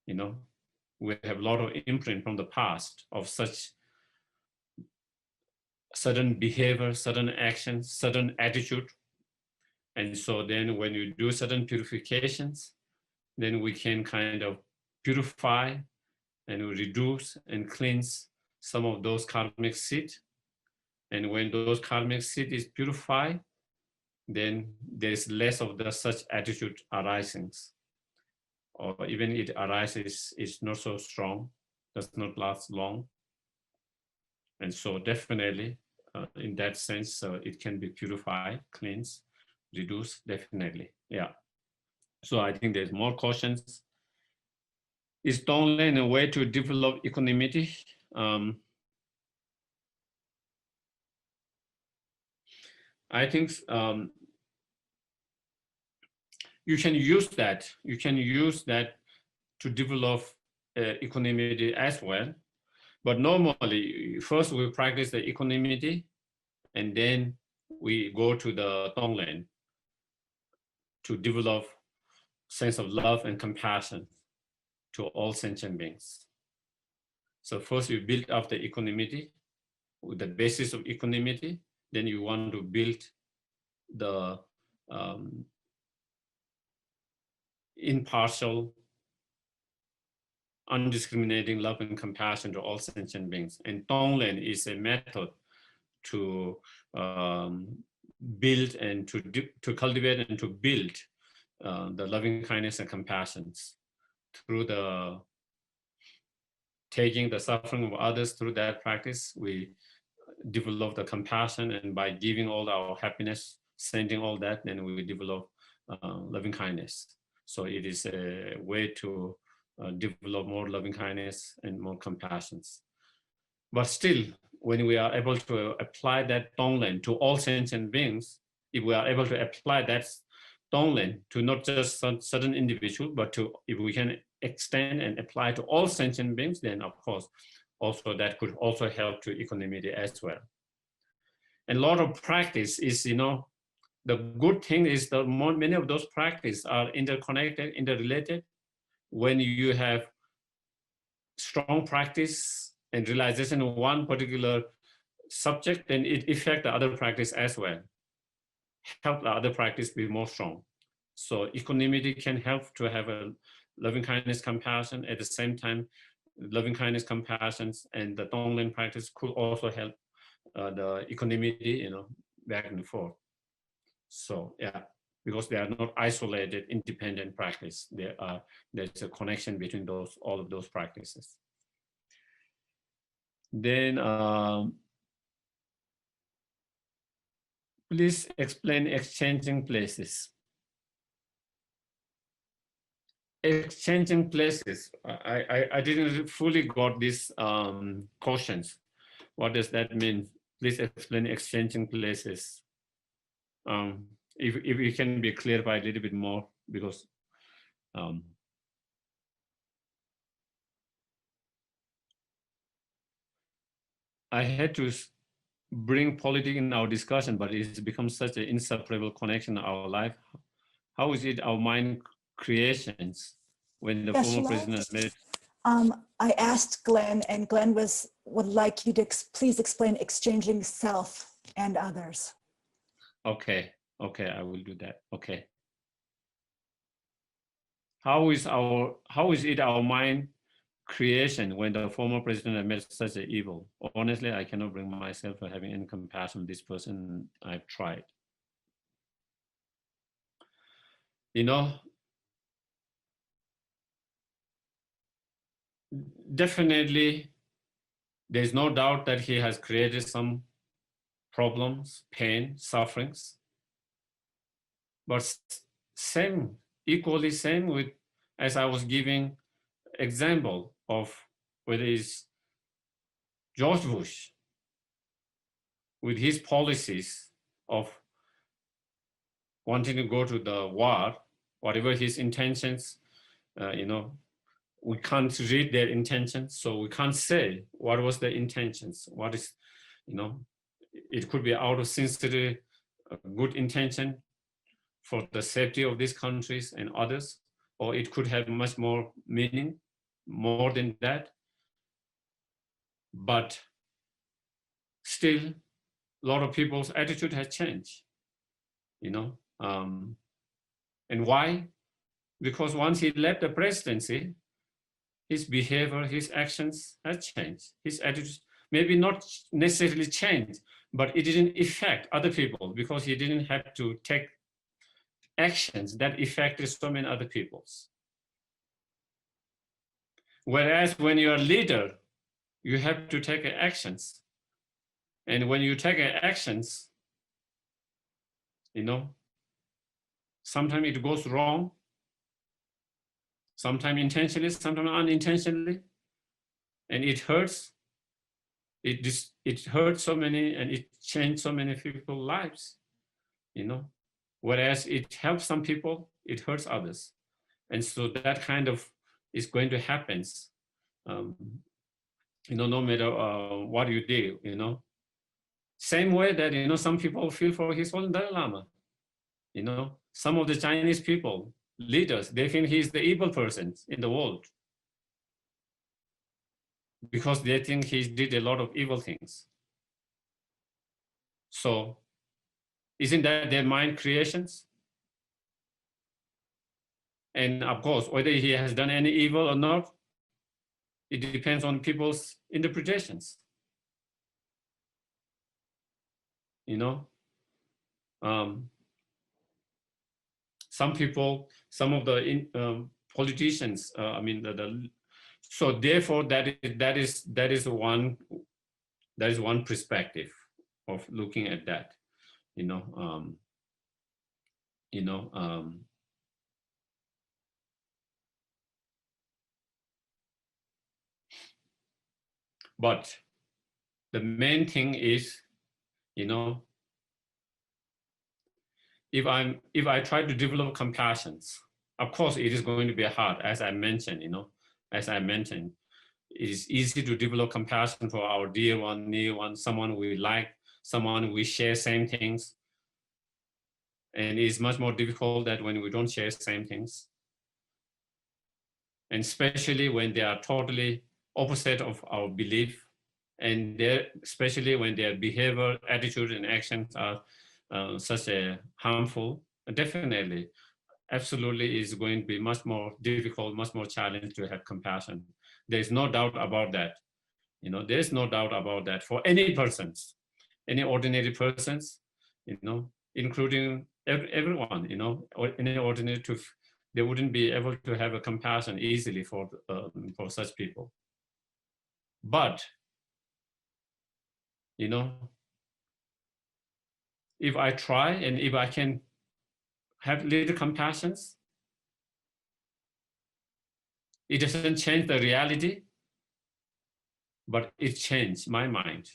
We have a lot of imprint from the past of such certain behavior, certain actions, certain attitude. And so then when you do certain purifications, then we can kind of purify and reduce and cleanse some of those karmic seed. And when those karmic seed is purified, then there's less of the such attitude arising. Or even it arises, it's not so strong, does not last long. And so definitely, in that sense, it can be purified, cleansed, reduced, definitely. Yeah. So I think there's more questions. Is Tonglen a way to develop equanimity? I think you can use that. You can use that to develop equanimity as well. But normally, first we practice the equanimity, and then we go to the Tonglen to develop sense of love and compassion to all sentient beings. So first you build up the equanimity, with the basis of equanimity, then you want to build the impartial, undiscriminating love and compassion to all sentient beings. And Tonglen is a method to build and to cultivate and to build the loving kindness and compassions through the taking the suffering of others. Through that practice, we develop the compassion, and by giving all our happiness, sending all that, then we develop loving kindness. So it is a way to develop more loving kindness and more compassions. But still, when we are able to apply that Tonglen to all sentient beings, if we are able to apply that Tonglen to not just some certain individual, but to, if we can extend and apply to all sentient beings, then of course, also that could also help to equanimity as well. And a lot of practice is, the good thing is that many of those practices are interconnected, interrelated. When you have strong practice and realization of one particular subject, then it affects the other practice as well. Help the other practice be more strong. So equanimity can help to have a loving kindness, compassion. At the same time, loving kindness, compassion, and the Tonglen practice could also help the equanimity, back and forth. So yeah, because they are not isolated, independent practice. There's a connection between all of those practices. Then please explain exchanging places. Exchanging places. I didn't fully got these questions. What does that mean? Please explain exchanging places. If you can be clear by a little bit more, because I had to bring politics in our discussion, but it's become such an inseparable connection in our life. How is it our mind creations when the former president made? I asked Glenn, and Glenn would like you to please explain exchanging self and others. Okay, I will do that. Okay. How is it our mind creation when the former president had made such an evil? Honestly, I cannot bring myself to having any compassion on this person. I've tried. Definitely, there's no doubt that he has created some problems, pain, sufferings. But equally same with, as I was giving example of whether it's George Bush with his policies of wanting to go to the war, whatever his intentions, we can't read their intentions, so we can't say what was the intentions. What is, it could be out of sincere, good intention for the safety of these countries and others, or it could have much more meaning, more than that. But still, a lot of people's attitude has changed, and why? Because once he left the presidency, his behavior, his actions has changed. His attitude maybe not necessarily changed, but it didn't affect other people because he didn't have to take actions that affected so many other peoples. Whereas when you're a leader, you have to take actions. And when you take actions, sometimes it goes wrong. sometimes intentionally, sometimes unintentionally, and it hurts. It hurts so many, and it changed so many people's lives, you know. Whereas it helps some people, it hurts others, and so that kind of is going to happen, um, you know, no matter what you do, you know. Same way that, you know, some people feel for His Holiness Dalai Lama, you know, some of the Chinese people, leaders, they think he's the evil person in the world because they think he did a lot of evil things. So isn't that their mind creations? And of course, whether he has done any evil or not, it depends on people's interpretations. You know, some people, some of the politicians, I mean, so therefore that is one perspective of looking at that. You know, you know. But the main thing is, you know, if I try to develop compassions, of course it is going to be hard, as I mentioned, you know, as I mentioned, it is easy to develop compassion for our dear one, near one, someone we like, someone we share same things. And it's much more difficult that when we don't share same things. And especially when they are totally opposite of our belief, and especially when their behavior, attitude, and actions are such a harmful, definitely, absolutely is going to be much more difficult, much more challenging to have compassion. There's no doubt about that. You know, there's no doubt about that for any persons, any ordinary persons, you know, including everyone, you know, or any ordinary they wouldn't be able to have a compassion easily for such people. But, you know, if I try and if I can have little compassions, it doesn't change the reality, but it changed my mind.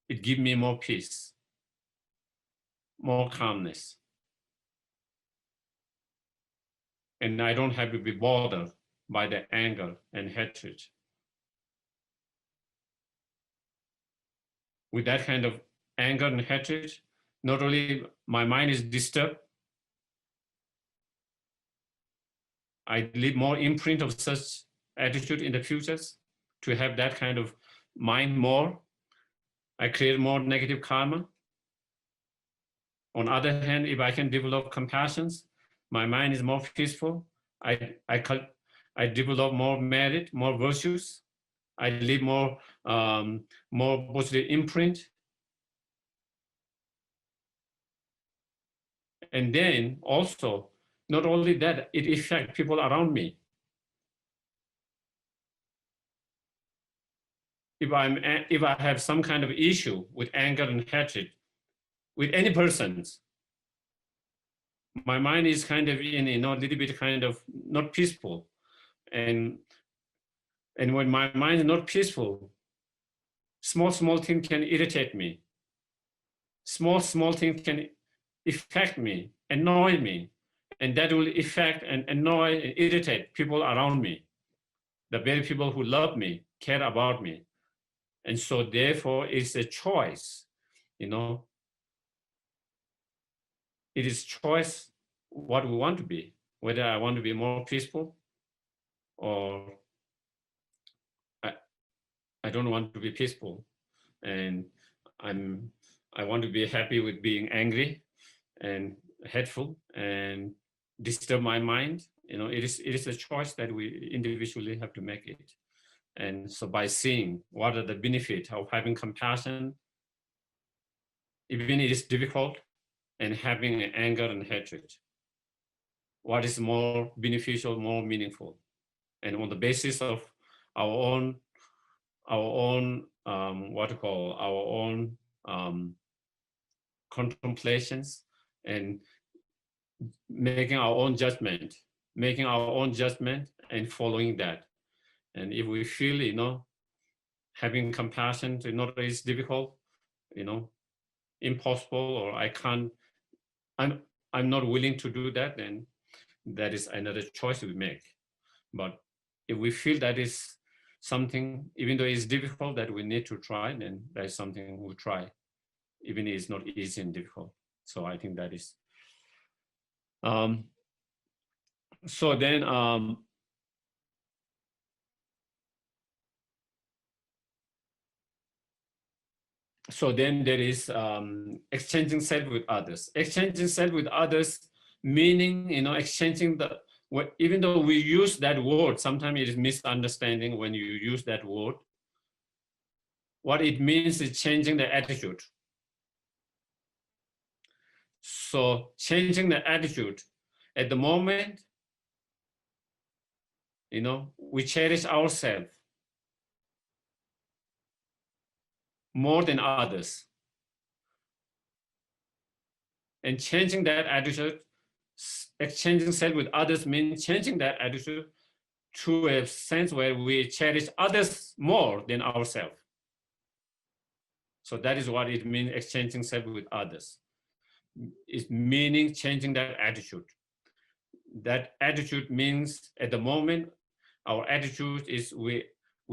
It gives me more peace, more calmness. And I don't have to be bothered by the anger and hatred. With that kind of anger and hatred, not only my mind is disturbed, I leave more imprint of such attitude in the futures to have that kind of mind more. I create more negative karma. On the other hand, if I can develop compassions, my mind is more peaceful. I develop more merit, more virtues. I leave more positive imprint. And then also, not only that, it affects people around me. If I have some kind of issue with anger and hatred with any persons, my mind is kind of in, you know, a little bit kind of not peaceful. And when my mind is not peaceful, small thing can irritate me. Small thing can affect me, annoy me, and that will affect and annoy and irritate people around me, the very people who love me, care about me. And so therefore it's a choice, you know. It is choice what we want to be, whether I want to be more peaceful or I don't want to be peaceful. And I want to be happy with being angry and hateful and disturb my mind. You know, it is a choice that we individually have to make it. And so by seeing what are the benefits of having compassion, even it is difficult, and having anger and hatred, what is more beneficial, more meaningful? And on the basis of our own what to call our own contemplations and making our own judgment, making our own judgment and following that. And if we feel, having compassion, it's difficult, impossible, or I can't, I'm not willing to do that, then that is another choice we make. But if we feel that is something, even though it's difficult, that we need to try, then that is something we try, even if it's not easy and difficult. So I think that is. So then, there is exchanging self with others. Exchanging self with others, meaning, exchanging even though we use that word, sometimes it is misunderstanding when you use that word. What it means is changing the attitude. So changing the attitude, at the moment, we cherish ourselves more than others. And changing that attitude, exchanging self with others means changing that attitude to a sense where we cherish others more than ourselves. So that is what it means, exchanging self with others. It's meaning changing that attitude. That attitude means at the moment, our attitude is we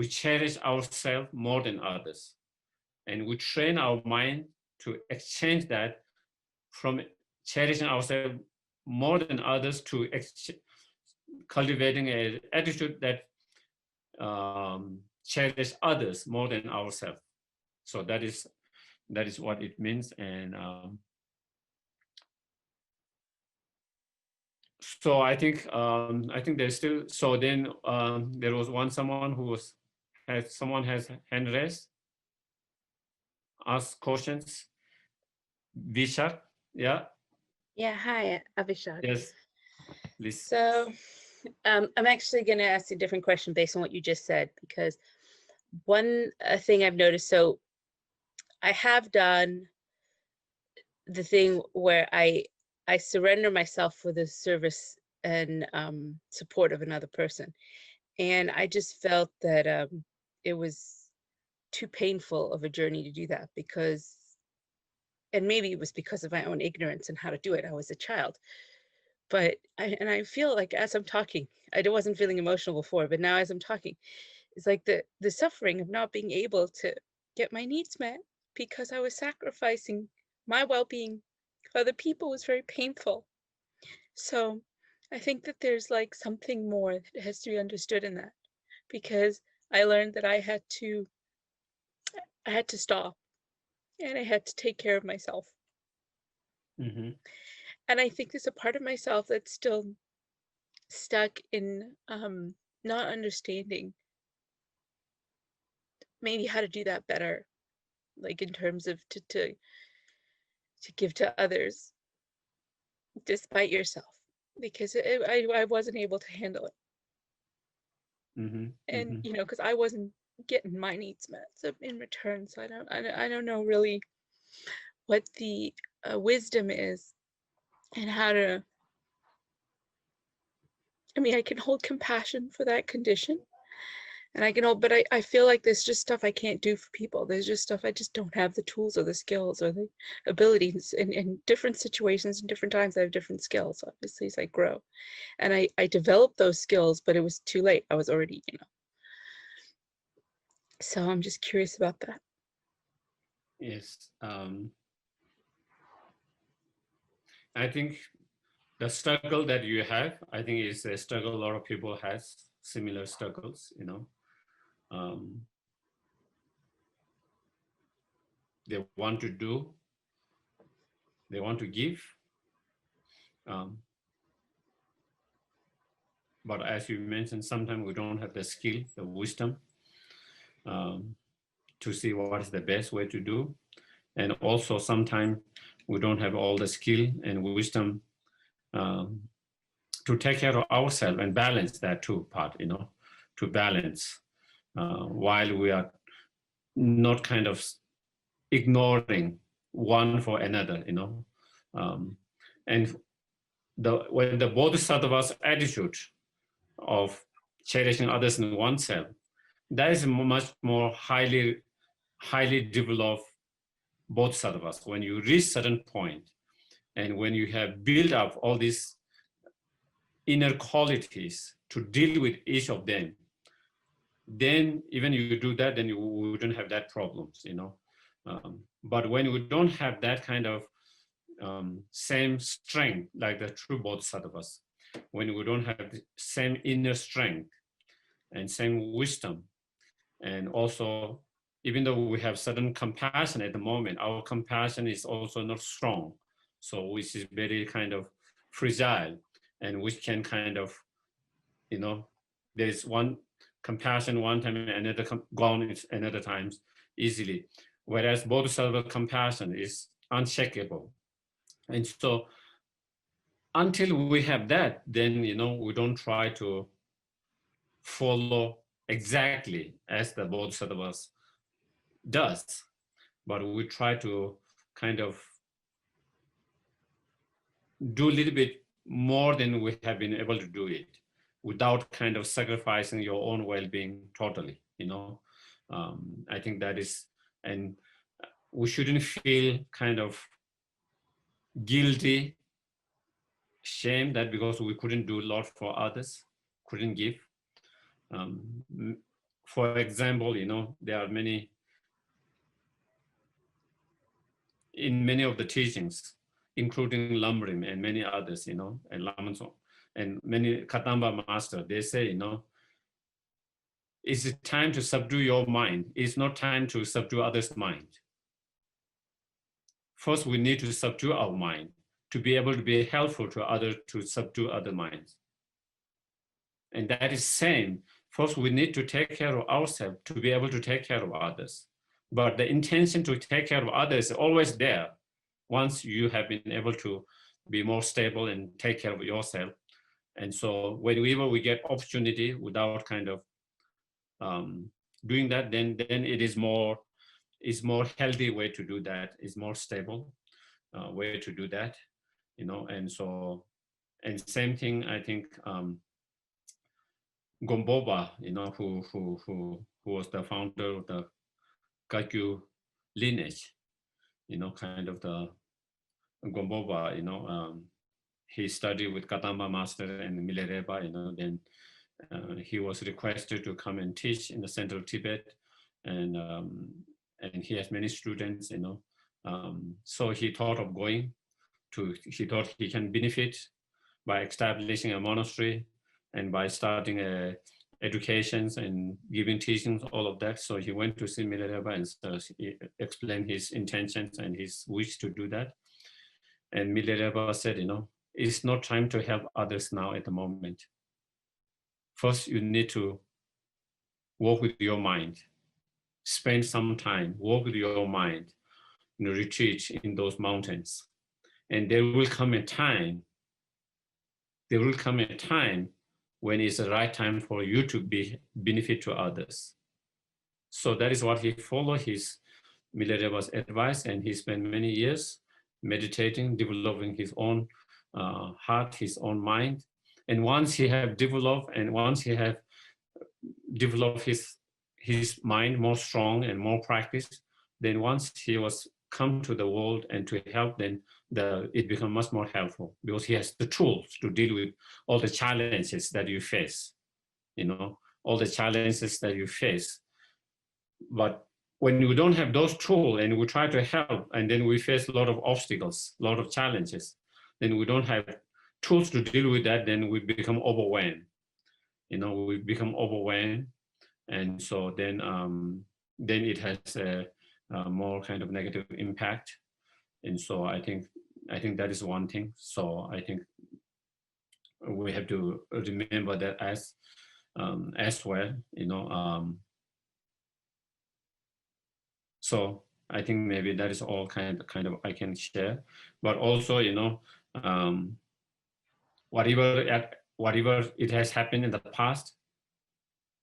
cherish ourselves more than others. And we train our mind to exchange that from cherishing ourselves more than others to cultivating an attitude that cherish others more than ourselves. So that is what it means. And so I think there's still. So then there was someone who has hand raised, ask questions. Vishak, yeah. Yeah, hi, Avishag. Yes, please. So I'm actually going to ask a different question based on what you just said, because one thing I've noticed, so I have done the thing where I surrender myself for the service and support of another person. And I just felt that it was too painful of a journey to do that, because, and maybe it was because of my own ignorance and how to do it. I was a child. But I feel like as I'm talking, I wasn't feeling emotional before, but now as I'm talking, it's like the suffering of not being able to get my needs met because I was sacrificing my well-being for other people was very painful. So I think that there's like something more that has to be understood in that, because I learned that I had to stop and I had to take care of myself. Mm-hmm. And I think there's a part of myself that's still stuck in not understanding maybe how to do that better, like in terms of to give to others despite yourself, because I wasn't able to handle it. Mm-hmm. And Mm-hmm. because I wasn't getting my needs met, so in return, so I don't know really what the wisdom is and how to, I mean, I can hold compassion for that condition, and I can hold, but I feel like there's just stuff I can't do for people. There's just stuff I just don't have the tools or the skills or the abilities. In different situations and different times, I have different skills, obviously, as I grow. And I developed those skills, but it was too late. I was already, So I'm just curious about that. Yes. I think the struggle that you have, I think is a struggle a lot of people has, similar struggles, they want to do, they want to give, but as you mentioned, sometimes we don't have the skill, the wisdom to see what is the best way to do. And also sometimes we don't have all the skill and wisdom to take care of ourselves and balance that two part, to balance while we are not kind of ignoring one for another, and when the Bodhisattva's attitude of cherishing others in oneself, that is much more highly developed Bodhisattvas. When you reach certain point, and when you have built up all these inner qualities to deal with each of them, then even you do that, then you wouldn't have that problems, you know. But when we don't have that kind of same strength like the true Bodhisattvas, when we don't have the same inner strength and same wisdom, and also even though we have certain compassion at the moment, our compassion is also not strong, so which is very kind of fragile, and which can kind of, you know, there's one compassion one time and another gone another times easily, whereas Bodhisattva compassion is unshakable. And so until we have that, then, you know, we don't try to follow exactly as the Bodhisattvas does, but we try to kind of do a little bit more than we have been able to do it, without kind of sacrificing your own well-being totally, you know. I think that is, and we shouldn't feel kind of guilty, shame that because we couldn't do a lot for others, couldn't give. For example, you know, there are many, in many of the teachings, including Lamrim and many others, you know, and Lamanso, and many Katamba master, they say, you know, it's time to subdue your mind. It's not time to subdue others' mind. First, we need to subdue our mind to be able to be helpful to others, to subdue other minds. And that is same. First, we need to take care of ourselves to be able to take care of others. But the intention to take care of others is always there once you have been able to be more stable and take care of yourself. And so whenever we get opportunity without kind of doing that, then it is more healthy way to do that, is more stable way to do that, you know. And so, and same thing, I think Gomboba, you know, who was the founder of the Kagyu lineage, you know, kind of the Gomboba, you know, he studied with Katamba master and Milereba, you know, then he was requested to come and teach in the central Tibet, and he has many students, you know. So he thought of going to, he thought he can benefit by establishing a monastery and by starting educations and giving teachings, all of that. So he went to see Milereba and he explained his intentions and his wish to do that. And Milereba said, you know, it's not time to help others now at the moment. First, you need to work with your mind. Spend some time, work with your mind, you know, retreat in those mountains. And there will come a time when it's the right time for you to be benefit to others. So that is what he followed, his Milereba's advice, and he spent many years meditating, developing his own heart, his own mind. And once he have developed, and once he have developed his mind more strong and more practiced, then once he was come to the world and to help, then it becomes much more helpful because he has the tools to deal with all the challenges that you face, you know, all the challenges that you face. But when you don't have those tools and we try to help, and then we face a lot of obstacles, a lot of challenges, then we don't have tools to deal with that, then we become overwhelmed. You know, we become overwhelmed. And so then it has a more kind of negative impact. And so I think that is one thing. So I think we have to remember that as well, you know. So I think maybe that is all kind of I can share. But also, you know, whatever it has happened in the past,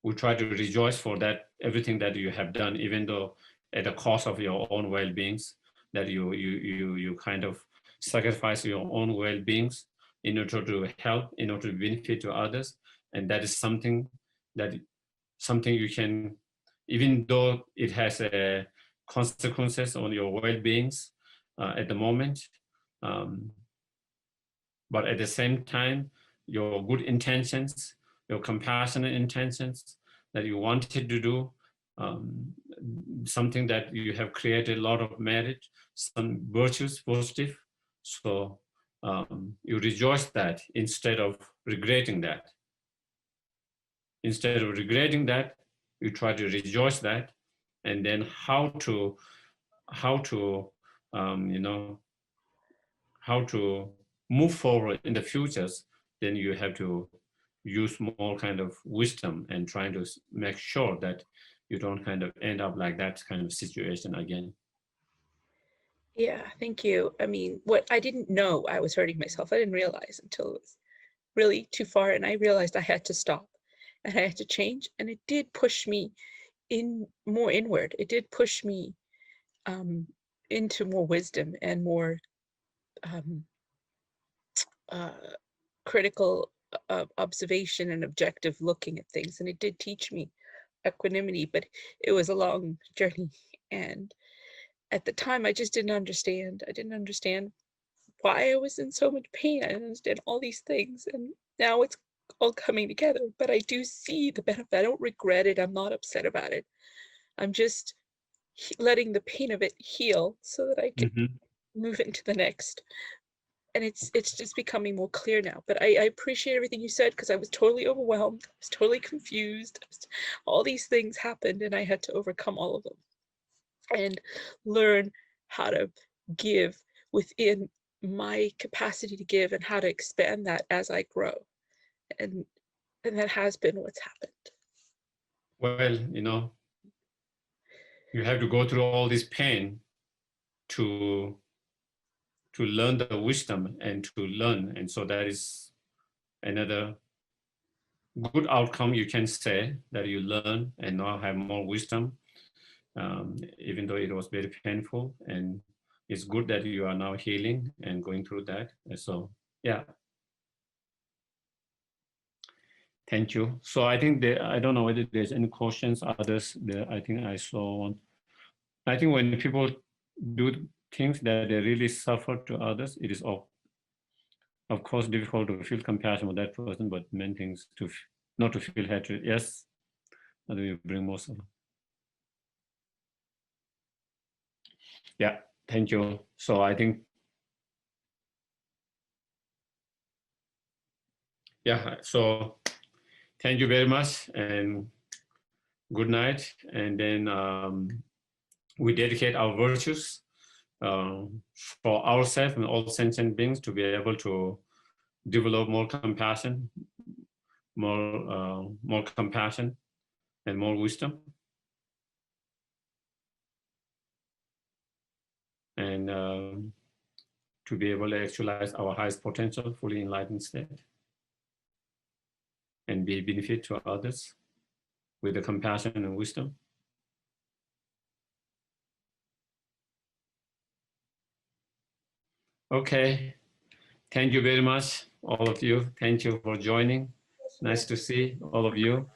we try to rejoice for that, everything that you have done, even though at the cost of your own well-beings, that you kind of sacrifice your own well-beings in order to help, in order to benefit to others. And that is something you can, even though it has consequences on your well-beings at the moment, but at the same time, your good intentions, your compassionate intentions that you wanted to do, something that you have created a lot of merit, some virtues, positive. So you rejoice that instead of regretting that. Instead of regretting that, you try to rejoice that, and then how to move forward in the futures. Then you have to use more kind of wisdom and trying to make sure that you don't kind of end up like that kind of situation again. Yeah, thank you. I mean, what I didn't know I was hurting myself. I didn't realize until it was really too far, and I realized I had to stop and I had to change, and it did push me more inward. It did push me into more wisdom and more critical observation and objective looking at things, and it did teach me equanimity, but it was a long journey. And at the time, I just didn't understand. I didn't understand why I was in so much pain. I didn't understand all these things, and now it's all coming together. But I do see the benefit. I don't regret it. I'm not upset about it. I'm just letting the pain of it heal so that I can move into the next. And it's just becoming more clear now. But I appreciate everything you said, because I was totally overwhelmed. I was totally confused. All these things happened, and I had to overcome all of them and learn how to give within my capacity to give, and how to expand that as I grow. And that has been what's happened. Well, you have to go through all this pain to learn the wisdom and to learn. And so that is another good outcome, you can say, that you learn and now have more wisdom, even though it was very painful. And it's good that you are now healing and going through that. And so, yeah. Thank you. So I think I don't know whether there's any questions, others there. I think I saw one. I think when people do things that they really suffer to others, it is of course difficult to feel compassion with that person, but main things not to feel hatred. Yes, how do you bring most of them? Yeah, thank you. So I think, yeah, so thank you very much and good night. And then we dedicate our virtues for ourselves and all sentient beings to be able to develop more compassion, more compassion and more wisdom. And to be able to actualize our highest potential, fully enlightened state, and be a benefit to others with the compassion and wisdom. Okay, thank you very much, all of you. Thank you for joining. Nice to see all of you.